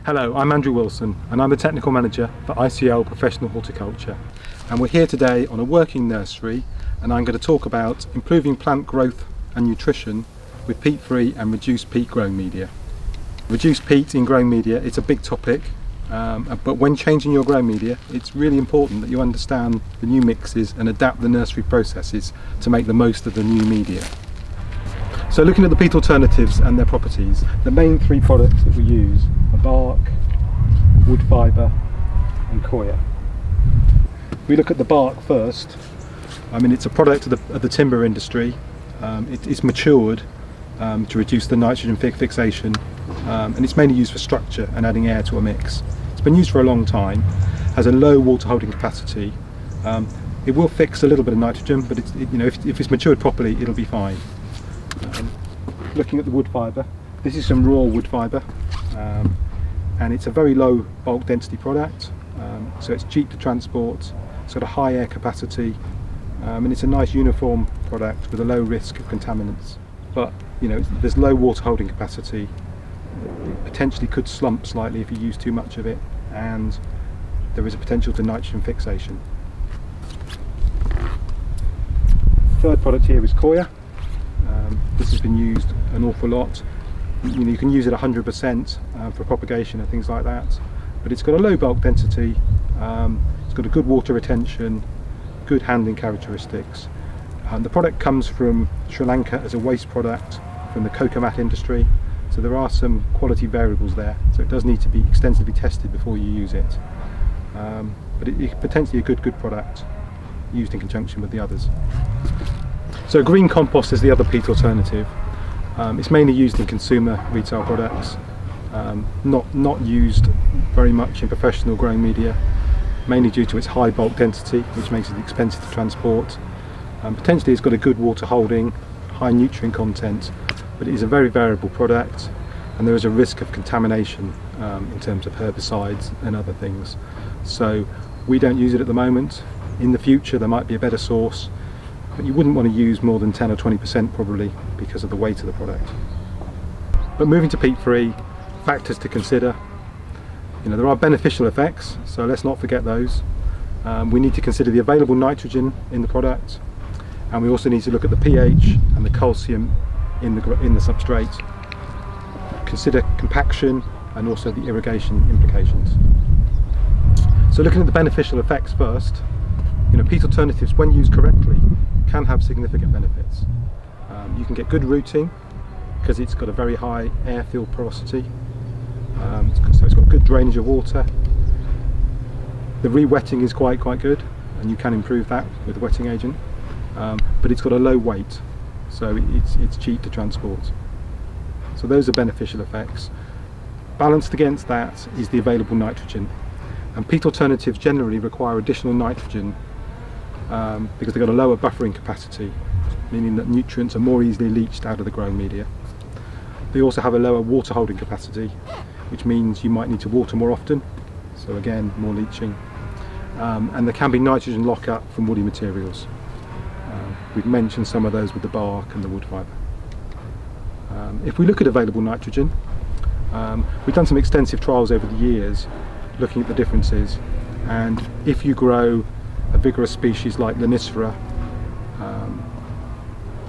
Hello, I'm Andrew Wilson and I'm the Technical Manager for ICL Professional Horticulture, and we're here today on a working nursery, and I'm going to talk about improving plant growth and nutrition with peat-free and reduced peat growing media. Reduced peat in growing media, it's a big topic, but when changing your growing media it's really important that you understand the new mixes and adapt the nursery processes to make the most of the new media. So looking at the peat alternatives and their properties, the main three products that we use are bark, wood fibre and coir. If we look at the bark first, it's a product of the timber industry. It's matured to reduce the nitrogen fixation, and it's mainly used for structure and adding air to a mix. It's been used for a long time, has a low water holding capacity. It will fix a little bit of nitrogen, but if it's matured properly it'll be fine. Looking at the wood fibre, this is some raw wood fibre, and it's a very low bulk density product, so it's cheap to transport, it's got a high air capacity, and it's a nice uniform product with a low risk of contaminants. But there's low water holding capacity. It potentially could slump slightly if you use too much of it, and there is a potential to nitrogen fixation. Third product here is coir. This has been used an awful lot. You can use it 100% for propagation and things like that, but it's got a low bulk density, it's got a good water retention, good handling characteristics. The product comes from Sri Lanka as a waste product from the cocoa mat industry, so there are some quality variables there, so it does need to be extensively tested before you use it. But it's potentially a good product used in conjunction with the others. So green compost is the other peat alternative. It's mainly used in consumer retail products, not used very much in professional growing media, mainly due to its high bulk density, which makes it expensive to transport. Potentially it's got a good water holding, high nutrient content, but it is a very variable product, and there is a risk of contamination in terms of herbicides and other things. So we don't use it at the moment. In the future there might be a better source, but you wouldn't want to use more than 10 or 20% probably because of the weight of the product. But moving to peat-free, factors to consider. There are beneficial effects, so let's not forget those. We need to consider the available nitrogen in the product, and we also need to look at the pH and the calcium in the substrate. Consider compaction and also the irrigation implications. So looking at the beneficial effects first, peat alternatives, when used correctly, can have significant benefits. You can get good rooting because it's got a very high airfield porosity, so it's got good drainage of water. The re-wetting is quite good, and you can improve that with a wetting agent, but it's got a low weight, so it's cheap to transport. So those are beneficial effects. Balanced against that is the available nitrogen, and peat alternatives generally require additional nitrogen because they've got a lower buffering capacity, meaning that nutrients are more easily leached out of the growing media. They also have a lower water holding capacity, which means you might need to water more often, so again more leaching, and there can be nitrogen lockup from woody materials. We've mentioned some of those with the bark and the wood fibre. If we look at available nitrogen, we've done some extensive trials over the years looking at the differences, and if you grow a vigorous species like Lonicera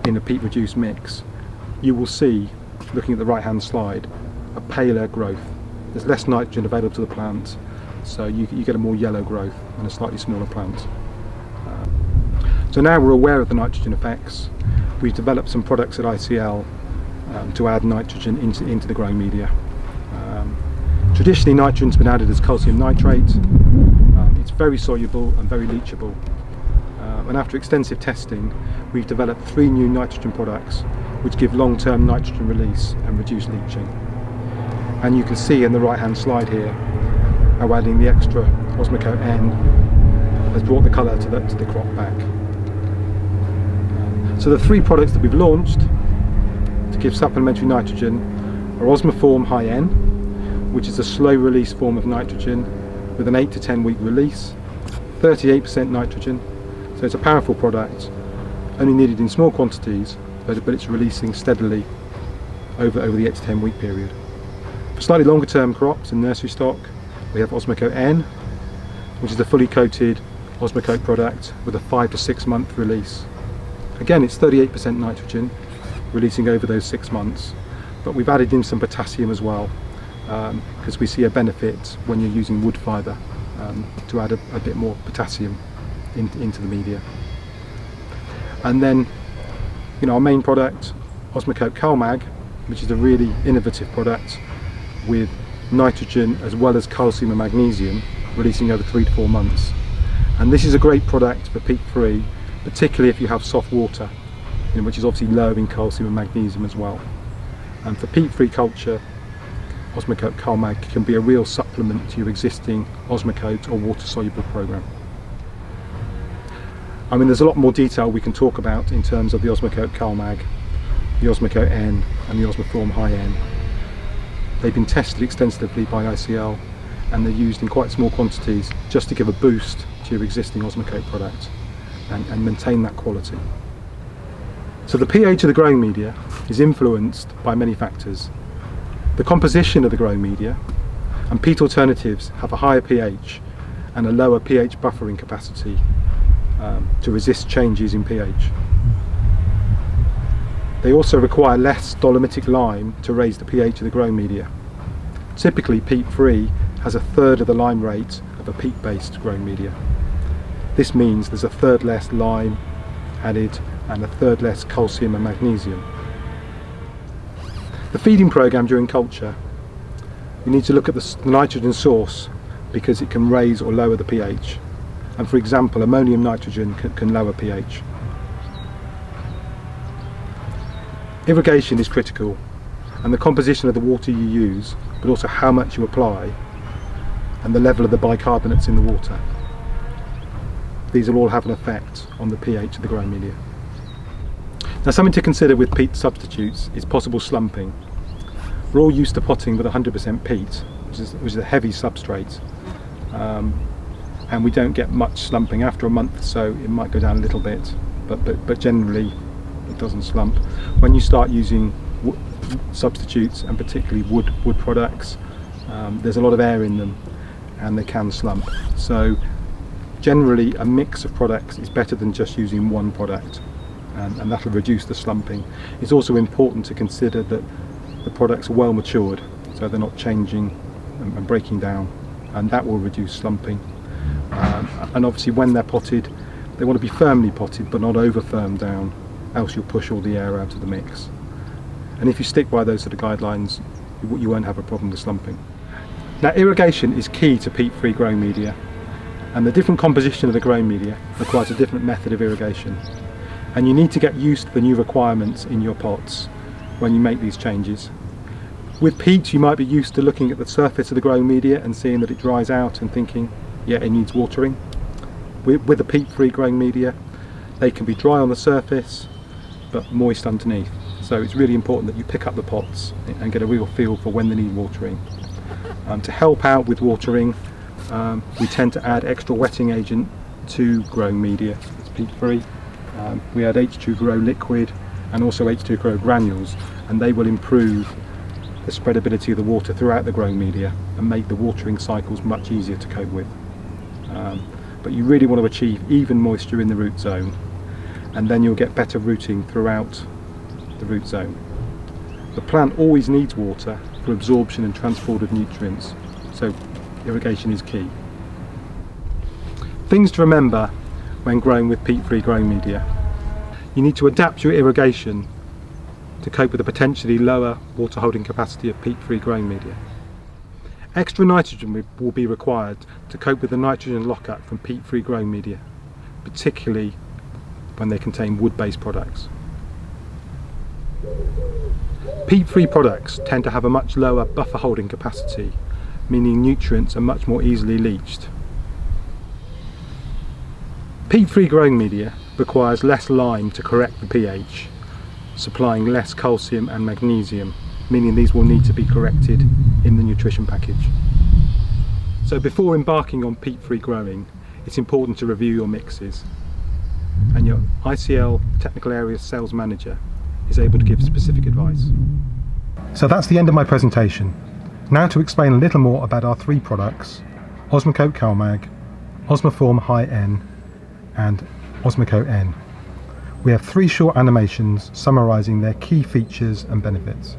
in a peat reduced mix, you will see, looking at the right hand slide, a paler growth. There's less nitrogen available to the plant, so you get a more yellow growth and a slightly smaller plant. So now we're aware of the nitrogen effects, we've developed some products at ICL to add nitrogen into the growing media. Traditionally nitrogen's been added as calcium nitrate. It's very soluble and very leachable, and after extensive testing we've developed 3 new nitrogen products which give long-term nitrogen release and reduce leaching. And you can see in the right hand slide here how adding the extra Osmocote N has brought the colour to the crop back. So the 3 products that we've launched to give supplementary nitrogen are Osmoform High N, which is a slow release form of nitrogen with an 8 to 10 week release, 38% nitrogen, so it's a powerful product, only needed in small quantities, but it's releasing steadily over the 8 to 10 week period. For slightly longer term crops and nursery stock, we have Osmocote N, which is a fully coated Osmocote product with a 5 to 6 month release. Again, it's 38% nitrogen, releasing over those 6 months, but we've added in some potassium as well, because we see a benefit when you're using wood fibre to add a bit more potassium into the media. And then, our main product, Osmocote CalMag, which is a really innovative product with nitrogen as well as calcium and magnesium, releasing over 3 to 4 months. And this is a great product for peat-free, particularly if you have soft water, which is obviously low in calcium and magnesium as well. And for peat-free culture, Osmocote CalMag can be a real supplement to your existing Osmocote or water-soluble program. I mean, there's a lot more detail we can talk about in terms of the Osmocote CalMag, the Osmocote N and the Osmoform High N. They've been tested extensively by ICL and they're used in quite small quantities just to give a boost to your existing Osmocote product and maintain that quality. So the pH of the growing media is influenced by many factors. The composition of the growing media, and peat alternatives have a higher pH and a lower pH buffering capacity to resist changes in pH. They also require less dolomitic lime to raise the pH of the growing media. Typically, peat-free has a third of the lime rate of a peat-based growing media. This means there's a third less lime added and a third less calcium and magnesium. The feeding program during culture, you need to look at the nitrogen source because it can raise or lower the pH. And for example, ammonium nitrogen can lower pH. Irrigation is critical, and the composition of the water you use, but also how much you apply, and the level of the bicarbonates in the water. These will all have an effect on the pH of the growing media. Now, something to consider with peat substitutes is possible slumping. We're all used to potting with 100% peat, which is a heavy substrate, and we don't get much slumping. After a month, so it might go down a little bit, but generally it doesn't slump. When you start using substitutes, and particularly wood products, there's a lot of air in them and they can slump. So generally a mix of products is better than just using one product, and that'll reduce the slumping. It's also important to consider that the products are well matured, so they're not changing and breaking down, and that will reduce slumping. And obviously when they're potted, they want to be firmly potted but not over firm down, else you'll push all the air out of the mix. And if you stick by those sort of guidelines, you won't have a problem with slumping. Now, irrigation is key to peat-free growing media, and the different composition of the growing media requires a different method of irrigation. And you need to get used to the new requirements in your pots when you make these changes. With peat, you might be used to looking at the surface of the growing media and seeing that it dries out and thinking, yeah, it needs watering. With the peat-free growing media, they can be dry on the surface but moist underneath. So it's really important that you pick up the pots and get a real feel for when they need watering. To help out with watering, we tend to add extra wetting agent to growing media. It's peat-free. We add H2Grow liquid and also H2Grow granules, and they will improve the spreadability of the water throughout the growing media and make the watering cycles much easier to cope with. But you really want to achieve even moisture in the root zone, and then you'll get better rooting throughout the root zone. The plant always needs water for absorption and transport of nutrients, so irrigation is key. Things to remember when growing with peat-free growing media. You need to adapt your irrigation to cope with the potentially lower water holding capacity of peat-free growing media. Extra nitrogen will be required to cope with the nitrogen lockup from peat-free growing media, particularly when they contain wood-based products. Peat-free products tend to have a much lower buffer holding capacity, meaning nutrients are much more easily leached. Peat-free growing media requires less lime to correct the pH, supplying less calcium and magnesium, meaning these will need to be corrected in the nutrition package. So before embarking on peat-free growing, it's important to review your mixes, and your ICL technical area sales manager is able to give specific advice. So that's the end of my presentation. Now to explain a little more about our three products, Osmocote CalMag, Osmoform High N and Osmocote N. We have three short animations summarising their key features and benefits.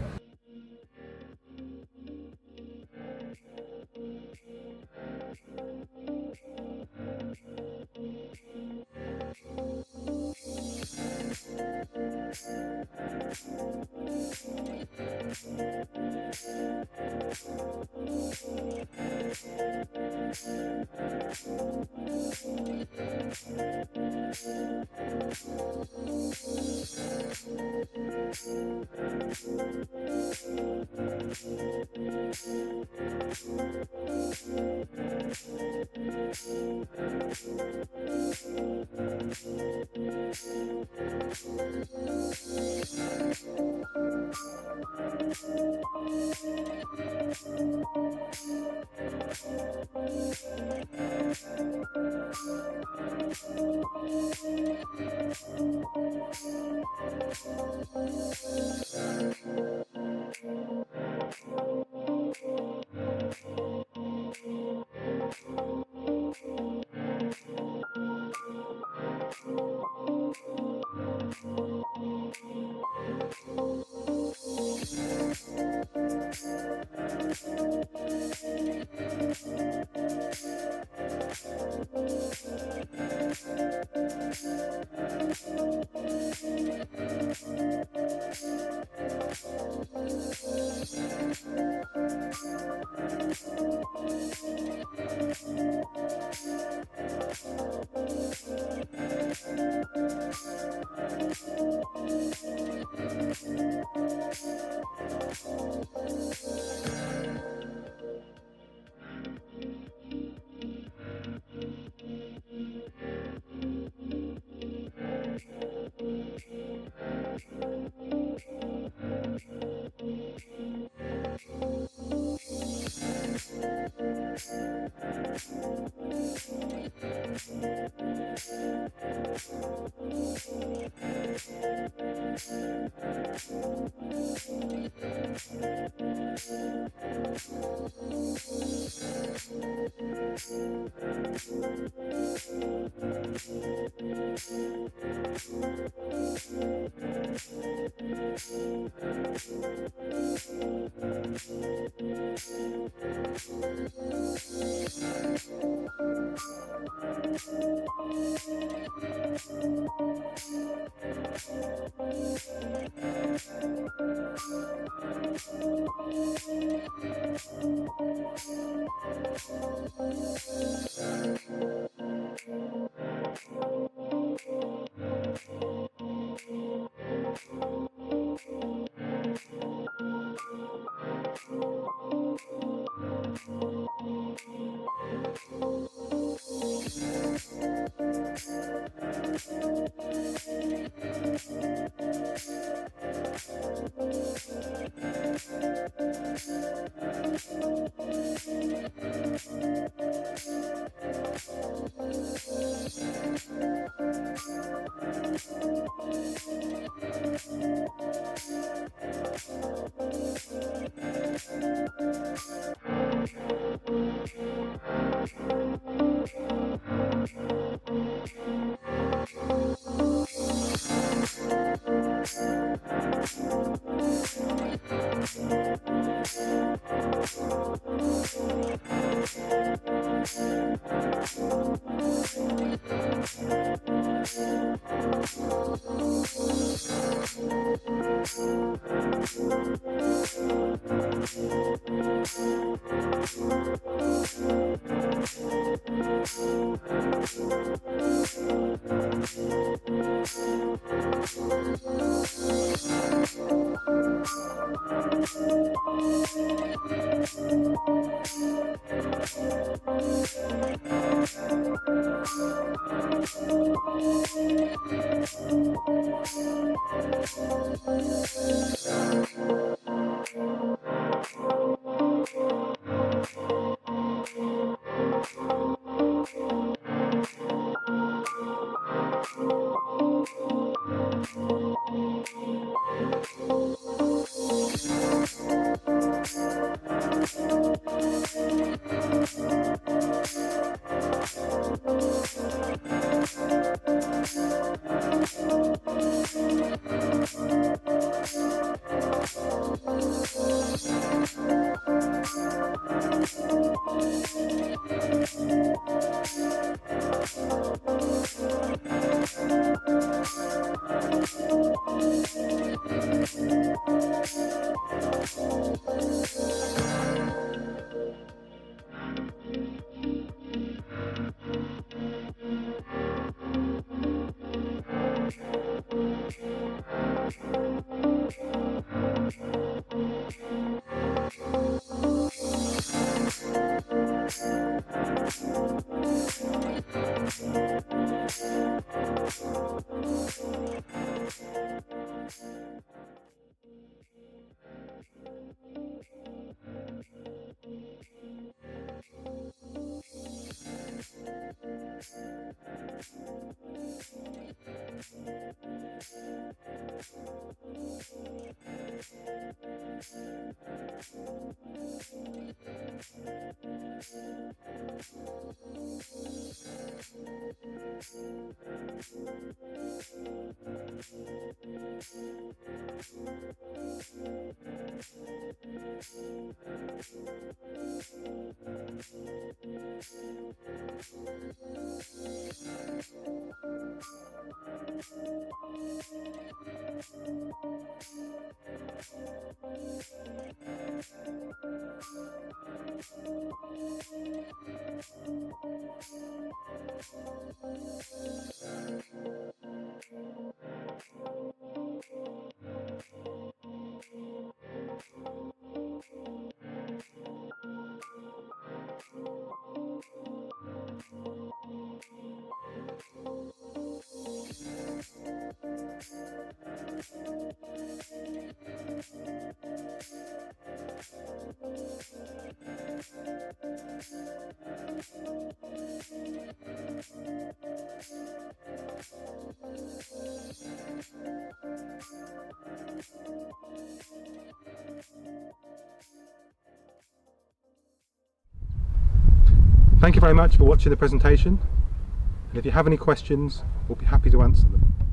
Thank you very much for watching the presentation, and if you have any questions, we'll be happy to answer them.